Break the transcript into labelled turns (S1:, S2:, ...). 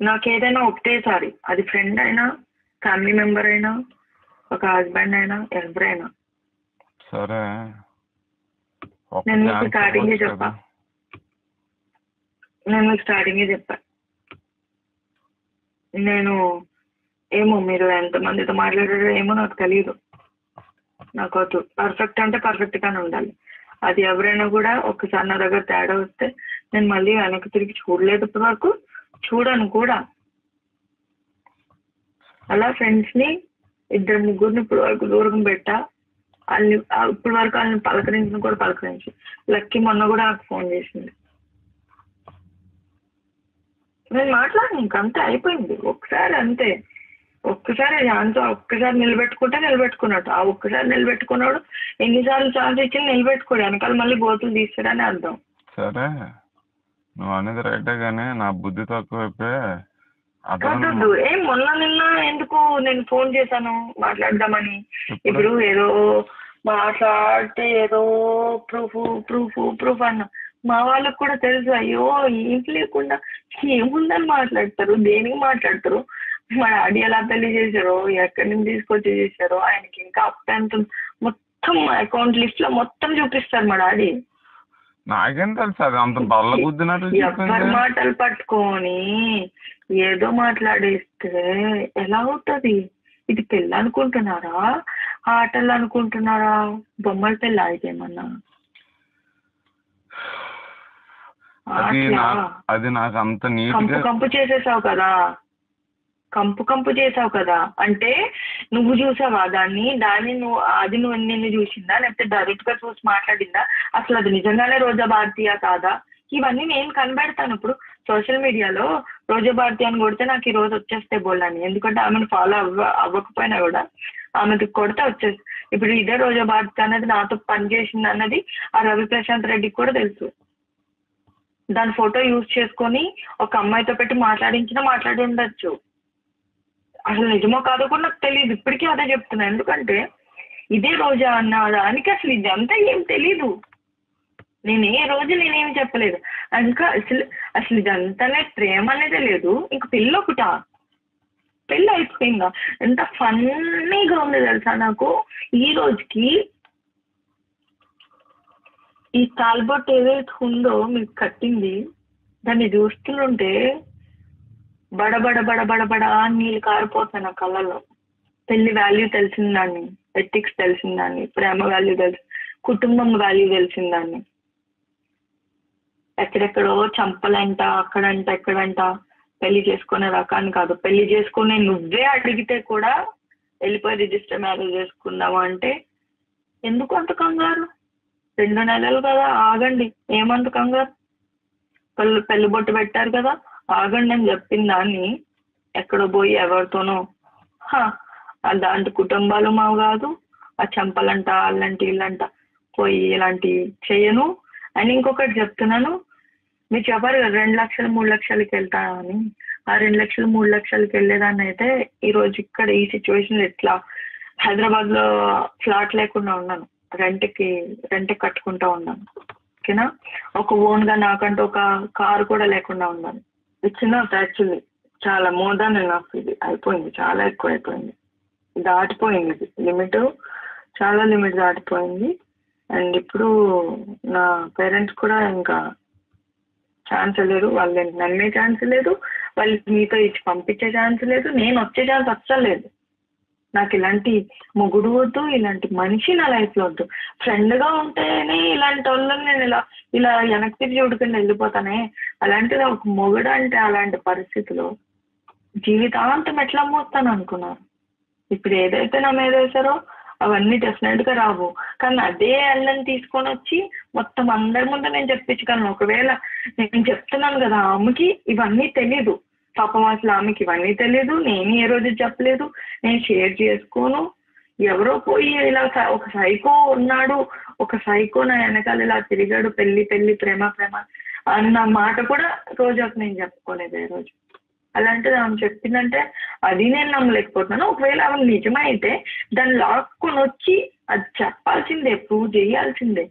S1: నాకేదైనా ఒకటేసారి, అది ఫ్రెండ్ అయినా, ఫ్యామిలీ మెంబర్ అయినా, ఒక హస్బెండ్ అయినా, ఎవరైనా.
S2: సరే
S1: నేను మీకు స్టార్టింగే చెప్పా నేను ఏమో మీరు ఎంతమందితో మాట్లాడారో ఏమో నాకు తెలియదు. నాకు వద్దు. పర్ఫెక్ట్ అంటే పర్ఫెక్ట్ గానే ఉండాలి. అది ఎవరైనా కూడా ఒక్కసారి నా దగ్గర తేడా వస్తే నేను మళ్ళీ వెనక్కి తిరిగి చూడలేదు, ఇప్పటి వరకు చూడను కూడా. అలా ఫ్రెండ్స్ ని 2-3 ఇప్పటి వరకు దూరం పెట్టా. వాళ్ళని ఇప్పటి వరకు వాళ్ళని పలకరించిన కూడా పలకరించి. లక్కీ మొన్న కూడా నాకు ఫోన్ చేసింది. నేను మాట్లాడిన ఇంకంతే, అయిపోయింది. ఒక్కసారి అంతే, ఒక్కసారి దాంతో ఒక్కసారి నిలబెట్టుకున్నట్టు. ఆ ఒక్కసారి నిలబెట్టుకున్నాడు. ఎన్నిసార్లు ఛాన్స్ ఇచ్చి నిలబెట్టుకోడు, వెనకాల మళ్ళీ గోతులు తీస్తాడని అర్థం.
S2: సరే నువ్వు అనేది రైటే కానీ నా బుద్ధి తక్కువైపోయి
S1: ఏం మొన్న నిన్న ఎందుకు నేను ఫోన్ చేశాను మాట్లాడదామని. ఇప్పుడు ఏదో మాట్లాడితే ఏదో ప్రూఫ్ అన్న మా వాళ్ళకు కూడా తెలుసు. అయ్యో ఏం లేకుండా ఏముందని మాట్లాడతారు, దేనికి మాట్లాడతారు. మా డాడీ ఎలా పెళ్లి చేశారో, ఎక్కడి నుంచి తీసుకొచ్చి చేశారో, ఆయనకి ఇంకా అప్ ఎంత మొత్తం అకౌంట్ లిస్ట్ లో మొత్తం చూపిస్తారు మా డాడీ.
S2: నాకేం తెలుసు అది అంత బల్ల గుద్దినట్టు.
S1: ఎవరి మాటలు పట్టుకొని ఏదో మాట్లాడేస్తే ఎలా అవుతుంది? ఇది పెళ్ళి అనుకుంటున్నారా, ఆటలు అనుకుంటున్నారా? బొమ్మల పెళ్ళి అయితేమన్నా
S2: అది నాకు అంత
S1: కంపు చేసేసావు కదా, కంపు చేసావు కదా. అంటే నువ్వు చూసావా దాన్ని నువ్వు అది నిన్ను చూసిందా, లేకపోతే డైరెక్ట్ గా చూసి మాట్లాడిందా? అసలు అది నిజంగానే రోజా భారతీయ కాదా? ఇవన్నీ నేను కనబెడతాను. ఇప్పుడు సోషల్ మీడియాలో రోజా భారతి అని కొడితే నాకు ఈ రోజు వచ్చేస్తే బోల్డని, ఎందుకంటే ఆమెను ఫాలో అవ్వకపోయినా కూడా ఆమెకి కొడితే వచ్చేసి. ఇప్పుడు ఇదే రోజా భారతి అనేది నాతో పనిచేసింది అన్నది ఆ రవి ప్రశాంత్ రెడ్డికి కూడా తెలుసు. దాని ఫోటో యూజ్ చేసుకొని ఒక అమ్మాయితో పెట్టి మాట్లాడి ఉండొచ్చు. అసలు నిజమో కాదో కూడా నాకు తెలియదు. ఇప్పటికీ అదే చెప్తున్నా, ఎందుకంటే ఇదే రోజా అన్న దానికి అసలు ఇదంతా ఏం తెలీదు. నేనేం చెప్పలేదు. ఇంకా అసలు ఇదంతానే ప్రేమ అనేదే లేదు. ఇంక పెళ్ళి అయిపోయిందా? ఎంత ఫన్నీగా ఉంది తెలుసా నాకు ఈ రోజుకి. ఈ తాల్బొట్ ఏదైతే ఉందో మీకు కట్టింది, దాన్ని చూస్తుంటే బడబడ నీళ్ళు కారిపోతాయి నా కళ్ళలో. పెళ్లి వాల్యూ తెలిసిందాన్ని, ఎథిక్స్ తెలిసిందాన్ని, ప్రేమ వాల్యూ కుటుంబం వాల్యూ తెలిసిందాన్ని. ఎక్కడెక్కడో చంపలంట, అక్కడంట ఎక్కడంట పెళ్లి చేసుకునే రకాన్ని కాదు. పెళ్లి చేసుకునే నువ్వే అడిగితే కూడా వెళ్ళిపోయి రిజిస్టర్ మ్యారేజ్ చేసుకుందామా అంటే ఎందుకు అంత కంగారు? 2 నెలలు కదా, ఆగండి. ఏమంత కంగారు? పెళ్లి బొట్టు పెట్టారు కదా, ఆగండి అని చెప్పిన దాన్ని ఎక్కడో పోయి ఎవరితోనో అలాంటి కుటుంబాలు మావు కాదు. ఆ చంపలంట, వాళ్ళంటి ఇల్లంట పోయి ఇలాంటి చేయను అని. ఇంకొకటి చెప్తున్నాను, మీరు చెప్పారు కదా 2 లక్షలు 3 లక్షలకి వెళ్తా అని. ఆ 2 లక్షలు 3 లక్షలకి వెళ్ళేదాన్ని అయితే ఈరోజు ఇక్కడ ఈ సిచ్యువేషన్ ఎట్లా హైదరాబాద్ లో ఫ్లాట్ లేకుండా ఉన్నాను, రెంట్ కట్టుకుంటా ఉన్నాను. ఓకేనా? ఒక ఓన్ గా నాకంటూ ఒక కారు కూడా లేకుండా ఉన్నాను. ఇచ్చిన యాక్చువల్లీ చాలా మోర్ దాన్ ఎనఫ్. ఇది అయిపోయింది, చాలా ఎక్కువ అయిపోయింది, దాటిపోయింది. ఇది లిమిట్, చాలా లిమిట్ దాటిపోయింది. అండ్ ఇప్పుడు నా పేరెంట్స్ కూడా ఇంకా ఛాన్స్ లేదు, వాళ్ళు నమ్మే ఛాన్స్ లేదు, వాళ్ళు మీతో ఇచ్చి పంపించే ఛాన్స్ లేదు, నేను వచ్చే ఛాన్స్ అస్సలు లేదు. నాకు ఇలాంటి మొగుడు వద్దు, ఇలాంటి మనిషి నా లైఫ్లో వద్దు. ఫ్రెండ్గా ఉంటేనే ఇలాంటి వాళ్ళని నేను ఇలా వెనక్కి తిరిగి చూడుకుని వెళ్ళిపోతానే. అలాంటిది ఒక మొగుడు అంటే అలాంటి పరిస్థితిలో జీవితాంతం ఎట్లా మోస్తాను అనుకున్నాను. ఇప్పుడు ఏదైతే నా మీద వేసారో అవన్నీ డెఫినెట్గా రావు. కానీ అదే అల్లని తీసుకొని వచ్చి మొత్తం అందరి ముందు నేను చెప్పించగలను. ఒకవేళ నేను చెప్తున్నాను కదా, ఆమెకి ఇవన్నీ తెలీదు. పాపం అసలు ఆమెకి ఇవన్నీ తెలియదు. నేను ఏ రోజు చెప్పలేదు, నేను షేర్ చేసుకోను. ఎవరో పోయి ఇలా ఒక సైకో ఉన్నాడు, ఒక సైకో నా వెనకాల ఇలా తిరిగాడు, పెళ్లి ప్రేమ అన్న మాట కూడా రోజాకు నేను చెప్పుకోలేదు ఏ రోజు. అలాంటిది ఆమె చెప్పిందంటే అది నేను నమ్మలేకపోతున్నాను. ఒకవేళ ఆమె నిజమైతే దాన్ని లాక్కొని వచ్చి అది చెప్పాల్సిందే, ప్రూవ్ చేయాల్సిందే.